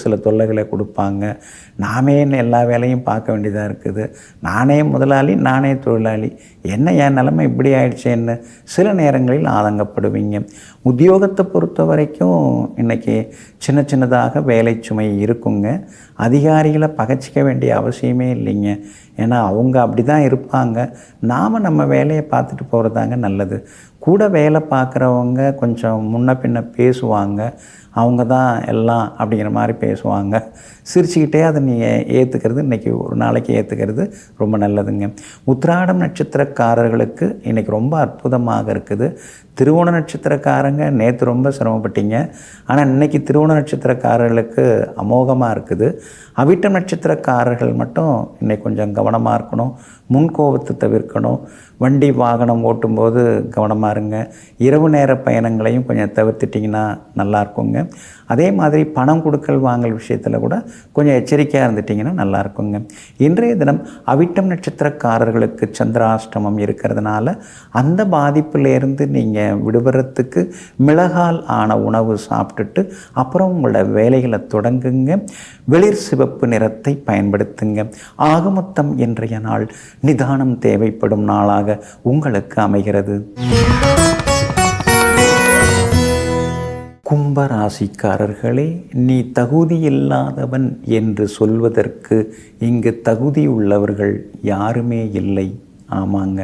சில தொல்லைகளை கொடுப்பாங்க. நாமே எல்லா வேலையும் பார்க்க வேண்டியதாக இருக்குது. நானே முதலாளி, நானே தொழிலாளி, என்ன என் நிலைமை இப்படி ஆயிடுச்சேன்னு சில நேரங்களில் ஆதங்கப்படுவீங்க. உத்தியோகத்தை பொறுத்த வரைக்கும் இன்றைக்கி சின்ன சின்னதாக வேலை சுமை இருக்குங்க. அதிகாரிகளை பகைச்சிக்க வேண்டிய அவசியமே இல்லைங்க. ஏன்னா அவங்க அப்படி தான் இருப்பாங்க. நாம் நம்ம வேலையை பார்த்துட்டு போகிறதாங்க நல்லது. கூட வேலை பார்க்குறவங்க கொஞ்சம் முன்ன பின்ன பேசுவாங்க. அவங்க தான் எல்லாம் அப்படிங்கிற மாதிரி பேசுவாங்க. சிரிச்சுக்கிட்டே அதை நீங்கள் ஏற்றுக்கிறது, இன்றைக்கி ஒரு நாளைக்கு ஏற்றுக்கிறது ரொம்ப நல்லதுங்க. உத்திராடம் நட்சத்திரக்காரர்களுக்கு இன்றைக்கி ரொம்ப அற்புதமாக இருக்குது. திருவோண நட்சத்திரக்காரங்க நேற்று ரொம்ப சிரமப்பட்டீங்க, ஆனால் இன்றைக்கி திருவோண நட்சத்திரக்காரர்களுக்கு அமோகமாக இருக்குது. அவிட்டம் நட்சத்திரக்காரர்கள் மட்டும் இன்றைக்கி கொஞ்சம் கவனமாக இருக்கணும், முன்கோபத்தை தவிர்க்கணும், வண்டி வாகனம் ஓட்டும்போது கவனமாக இருங்க, இரவு நேர பயணங்களையும் கொஞ்சம் தவிர்த்துட்டிங்கன்னா நல்லாயிருக்குங்க. அதே மாதிரி பணம் கொடுக்கல் வாங்கல் விஷயத்தில் கூட கொஞ்சம் எச்சரிக்கையாக இருந்துட்டிங்கன்னா நல்லாயிருக்குங்க. இன்றைய தினம் அவிட்டம் நட்சத்திரக்காரர்களுக்கு சந்திராஷ்டமம் இருக்கிறதுனால அந்த பாதிப்பிலேருந்து நீங்கள் விடுபடுறதுக்கு மிளகால் ஆன உணவு சாப்பிட்டுட்டு அப்புறம் உங்களோட வேலைகளை தொடங்குங்க. வெளிர் சிவப்பு நிறத்தை பயன்படுத்துங்க. ஆகமொத்தம் இன்றைய நாள் நிதானம் தேவைப்படும் நாளாக உங்களுக்கு அமைகிறது. கும்பராசிக்காரர்களே, நீ தகுதியில்லாதவன் என்று சொல்வதற்கு இங்கு தகுதியுள்ளவர்கள் யாருமே இல்லை. ஆமாங்க,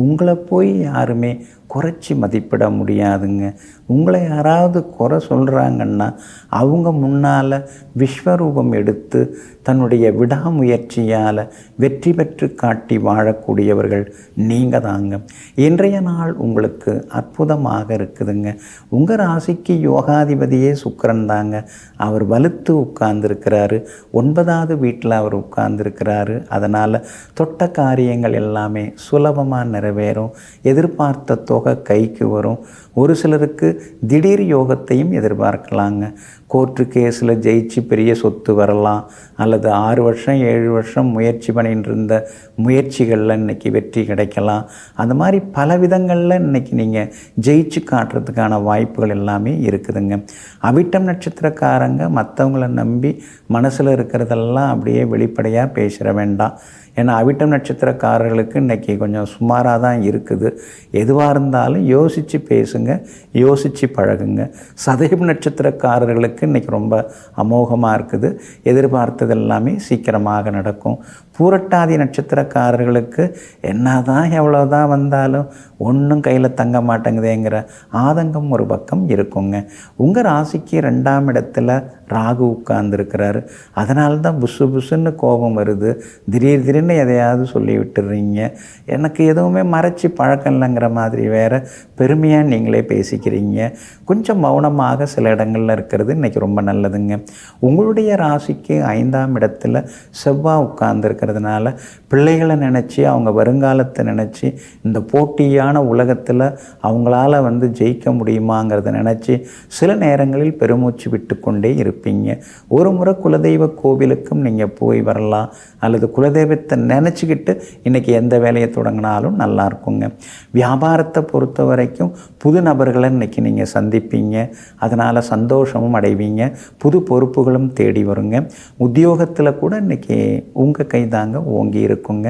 உங்களை போய் யாருமே குறைச்சி மதிப்பிட முடியாதுங்க. உங்களை யாராவது குறை சொல்கிறாங்கன்னா அவங்க முன்னால் விஸ்வரூபம் எடுத்து தன்னுடைய விடாமுயற்சியால் வெற்றி பெற்று காட்டி வாழக்கூடியவர்கள் நீங்கள் தாங்க. இன்றைய நாள் உங்களுக்கு அற்புதமாக இருக்குதுங்க. உங்கள் ராசிக்கு யோகாதிபதியே சுக்கிரன் தாங்க. அவர் வலுத்து உட்கார்ந்துருக்கிறாரு, 9வது வீட்டில் அவர் உட்கார்ந்துருக்கிறாரு. அதனால் தொட்ட காரியங்கள் எல்லாமே சுலபமாக நிறைவேறும். எதிர்பார்த்த தொகை கைக்கு வரும். ஒரு சிலருக்கு திடீர் யோகத்தையும் எதிர்பார்க்கலாங்க. கோர்ட்டு கேஸில் ஜெயிச்சு பெரிய சொத்து வரலாம், அல்லது 6 வருஷம் 7 வருஷம் முயற்சி பண்ணிட்டு இருந்த முயற்சிகளில் இன்றைக்கி வெற்றி கிடைக்கலாம். அந்த மாதிரி பல விதங்களில் இன்றைக்கி நீங்கள் ஜெயிச்சு காட்டுறதுக்கான வாய்ப்புகள் எல்லாமே இருக்குதுங்க. அவிட்டம் நட்சத்திரக்காரங்க மற்றவங்கள நம்பி மனசில் இருக்கிறதெல்லாம் அப்படியே வெளிப்படையாக பேசுகிற வேண்டாம். ஏன்னா அவிட்டம் நட்சத்திரக்காரர்களுக்கு இன்றைக்கி கொஞ்சம் சுமாராக தான் இருக்குது. எதுவாக இருந்தாலும் யோசித்து பேசுங்க, யோசித்து பழகுங்க. சதயம் நட்சத்திரக்காரர்களுக்கு இன்றைக்கி ரொம்ப அமோகமாக இருக்குது. எதிர்பார்த்தது எல்லாமே சீக்கிரமாக நடக்கும். பூரட்டாதி நட்சத்திரக்காரர்களுக்கு என்ன தான் எவ்வளோ தான் வந்தாலும் ஒன்றும் கையில் தங்க மாட்டேங்குதேங்கிற ஆதங்கம் ஒரு பக்கம் இருக்குங்க. உங்கள் ராசிக்கு 2ஆம் இடத்துல ராகு உட்கார்ந்துருக்கிறாரு. அதனால தான் புசு புசுன்னு கோபம் வருது. திடீர்னு எதையாவது சொல்லி விட்டுடுறீங்க. எனக்கு எதுவுமே மறைச்சி பழக்கம் இல்லைங்கிற மாதிரி வேறு பெருமையாக நீங்களே பேசிக்கிறீங்க. கொஞ்சம் மௌனமாக சில இடங்களில் இருக்கிறது இன்றைக்கி ரொம்ப நல்லதுங்க. உங்களுடைய ராசிக்கு 5ஆம் இடத்துல செவ்வாய் உட்கார்ந்துருக்கிறதுனால பிள்ளைகளை நினச்சி அவங்க வருங்காலத்தை நினச்சி இந்த போட்டியான உலகத்தில் அவங்களால ஜெயிக்க முடியுமாங்கிறத நினச்சி சில நேரங்களில் பெருமூச்சு விட்டு கொண்டே இருப்பீங்க. ஒரு முறை குலதெய்வ கோவிலுக்கும் நீங்கள் போய் வரலாம், அல்லது குலதெய்வத்தை நினச்சிக்கிட்டு இன்றைக்கி எந்த வேலையை தொடங்கினாலும் நல்லா இருக்குங்க. வியாபாரத்தை பொறுத்த வரைக்கும் புது நபர்களை இன்றைக்கி நீங்கள் சந்திப்பீங்க. அதனால் சந்தோஷமும் அடைவீங்க. புது பொறுப்புகளும் தேடி வருங்க. உத்தியோகத்தில் கூட இன்றைக்கி உங்கள் கைதாங்க ஓங்கி இருக்குங்க.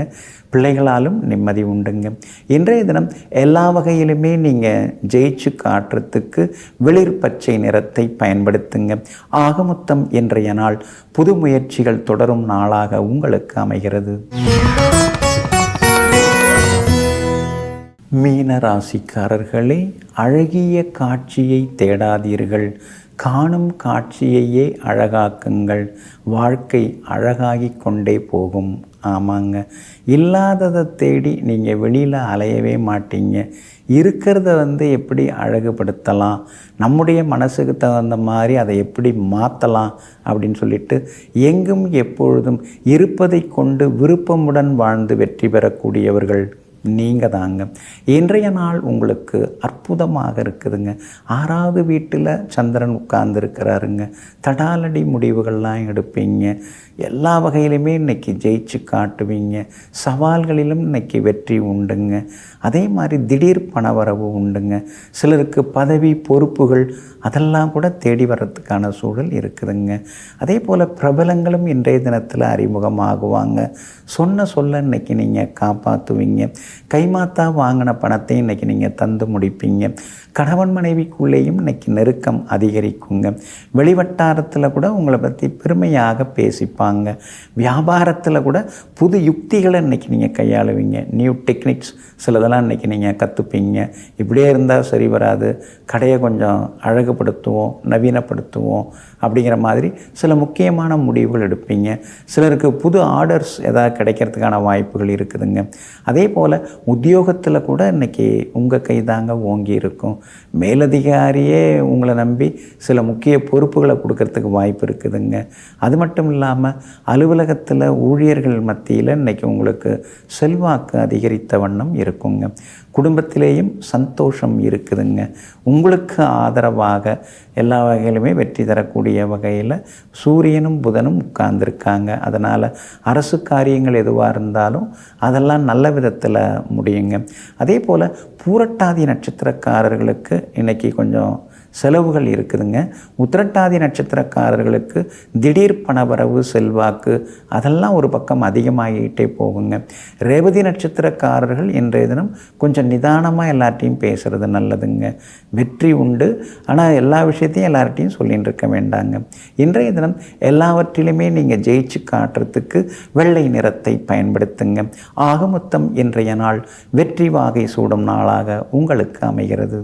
பிள்ளைகளாலும் நிம்மதி உண்டுங்க. இன்றைய தினம் எல்லா வகையிலுமே நீங்கள் ஜெயிச்சு காட்டுறதுக்கு வெளிர் பச்சை நிறத்தை பயன்படுத்துங்க. ஆகமொத்தம் இன்றைய நாள் புது முயற்சிகள் தொடரும் நாளாக உங்களுக்கு அமைகிறது. மீன ராசிக்காரர்களே, அழகிய காட்சியை தேடாதீர்கள், காணும் காட்சியையே அழகாக்குங்கள். வாழ்க்கை அழகாகி கொண்டே போகும். ஆமாங்க, இல்லாததை தேடி நீங்கள் வெளியில் அலையவே மாட்டீங்க. இருக்கிறத எப்படி அழகுபடுத்தலாம், நம்முடைய மனசுக்கு தகுந்த மாதிரி அதை எப்படி மாற்றலாம் அப்படின்னு சொல்லிட்டு எங்கும் எப்பொழுதும் இருப்பதை கொண்டு விருப்பமுடன் வாழ்ந்து வெற்றி பெறக்கூடியவர்கள் நீங்கள் தாங்க. இன்றைய நாள் உங்களுக்கு அற்புதமாக இருக்குதுங்க. 6வது வீட்டில் சந்திரன் உட்கார்ந்துருக்கிறாருங்க. தடாலடி முடிவுகள்லாம் எடுப்பீங்க. எல்லா வகையிலுமே இன்றைக்கி ஜெயிச்சு காட்டுவீங்க. சவால்களிலும் இன்றைக்கி வெற்றி உண்டுங்க. அதே மாதிரி திடீர் பணவரவு உண்டுங்க. சிலருக்கு பதவி பொறுப்புகள் அதெல்லாம் கூட தேடி வர்றதுக்கான சூழல் இருக்குதுங்க. அதே போல் பிரபலங்களும் இன்றைய தினத்தில் அறிமுகமாகுவாங்க. சொன்ன சொல்ல இன்றைக்கி நீங்கள் காப்பாற்றுவீங்க. கைமாத்தா வாங்கின பணத்தை இன்றைக்கி நீங்கள் தந்து முடிப்பீங்க. கணவன் மனைவிக்குள்ளேயும் இன்றைக்கி நெருக்கம் அதிகரிக்குங்க. வெளிவட்டாரத்தில் கூட உங்களை பற்றி பெருமையாக பேசிப்பாங்க. வியாபாரத்தில் கூட புது யுக்திகளை இன்றைக்கி நீங்கள் கையாளுவீங்க. நியூ டெக்னிக்ஸ் சிலதெல்லாம் இன்றைக்கி நீங்கள் கற்றுப்பீங்க. இப்படியே இருந்தால் சரி வராது, கடையை கொஞ்சம் அழகுபடுத்துவோம், நவீனப்படுத்துவோம் அப்படிங்கிற மாதிரி சில முக்கியமான முடிவுகள் எடுப்பீங்க. சிலருக்கு புது ஆர்டர்ஸ் எதாவது கிடைக்கிறதுக்கான வாய்ப்புகள் இருக்குதுங்க. அதே போல் உத்தியோகத்தில் கூட இன்றைக்கி உங்கள் கை தாங்க ஓங்கி இருக்கும். மேலதிகாரியே உங்களை நம்பி சில முக்கிய பொறுப்புகளை கொடுக்கறதுக்கு வாய்ப்பு இருக்குதுங்க. அது மட்டும் இல்லாமல் அலுவலகத்தில் ஊழியர்கள் மத்தியில் இன்றைக்கி உங்களுக்கு செல்வாக்கு அதிகரித்த வண்ணம் இருக்குங்க. குடும்பத்திலேயும் சந்தோஷம் இருக்குதுங்க. உங்களுக்கு ஆதரவாக எல்லா வகையிலுமே வெற்றி தரக்கூடிய வகையில் சூரியனும் புதனும் உட்கார்ந்துருக்காங்க. அதனால் அரசு காரியங்கள் எதுவாக இருந்தாலும் அதெல்லாம் நல்ல விதத்தில் முடியுங்க. அதே போல் பூரட்டாதி நட்சத்திரக்காரர்களுக்கு இன்றைக்கி கொஞ்சம் செலவுகள் இருக்குதுங்க. உத்திரட்டாதி நட்சத்திரக்காரர்களுக்கு திடீர் பணவரவு, செல்வாக்கு அதெல்லாம் ஒரு பக்கம் அதிகமாகிட்டே போகுங்க. ரேவதி நட்சத்திரக்காரர்கள் இன்றைய தினம் கொஞ்சம் நிதானமாக எல்லார்ட்டையும் பேசுகிறது நல்லதுங்க. வெற்றி உண்டு, ஆனால் எல்லா விஷயத்தையும் எல்லார்ட்டையும் சொல்லின்னு இருக்க வேண்டாங்க. இன்றைய தினம் எல்லாவற்றிலுமே நீங்கள் ஜெயிச்சு காட்டுறதுக்கு வெள்ளை நிறத்தை பயன்படுத்துங்க. ஆக மொத்தம் இன்றைய நாள் வெற்றி வாகை சூடும் நாளாக உங்களுக்கு அமைகிறது.